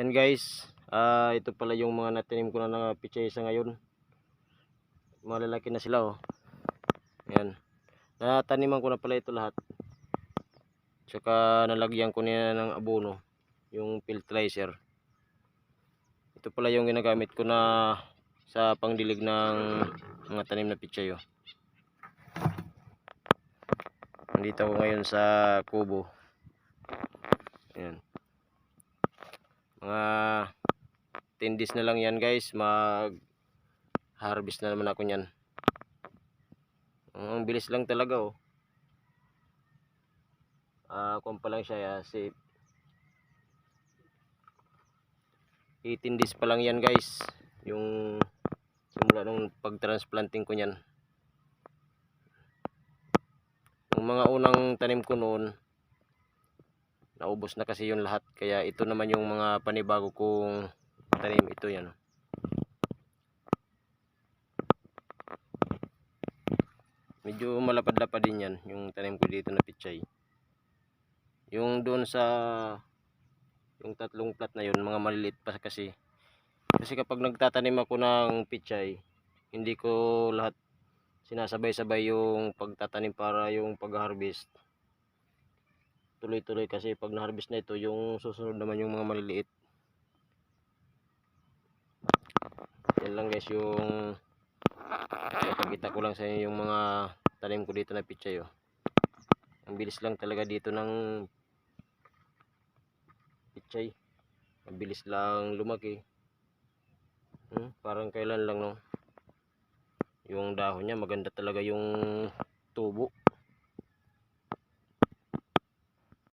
Yan guys, ito pala yung mga natanim ko na ng pichay sa ngayon. Malalaki na sila oh. Yan. Nataniman ko na pala ito lahat. Tsaka nalagyan ko niya ng abono, yung fertilizer. Ito pala yung ginagamit ko na sa pangdilig ng mga tanim na pichay oh. Nandito ako ngayon sa kubo. Ayan. Mga 10 days na lang yan guys, mag harvest na naman ako nyan. Ang bilis lang talaga oh. Kung pa lang siya, 18 days pa lang yan guys, yung simula nung pag-transplanting ko nyan. Yung mga unang tanim ko noon, naubos na kasi yung lahat, kaya ito naman yung mga panibago kong tanim. Ito yan, medyo malapad-lapad din yan yung tanim ko dito na pichay. Yung doon sa yung tatlong plat na yun, mga maliliit pa kasi kapag nagtatanim ako ng pichay, hindi ko lahat sinasabay-sabay yung pagtatanim para yung pag-harvest tuloy-tuloy, kasi pag na-harvest na ito, yung susunod naman yung mga maliliit. Yan lang guys, yung ipakita ko lang sa inyo yung mga tanim ko dito na pichay oh. Ang bilis lang talaga dito ng pichay, ang bilis lang lumaki. Parang kailan lang no, yung dahon niya maganda talaga, yung tubo.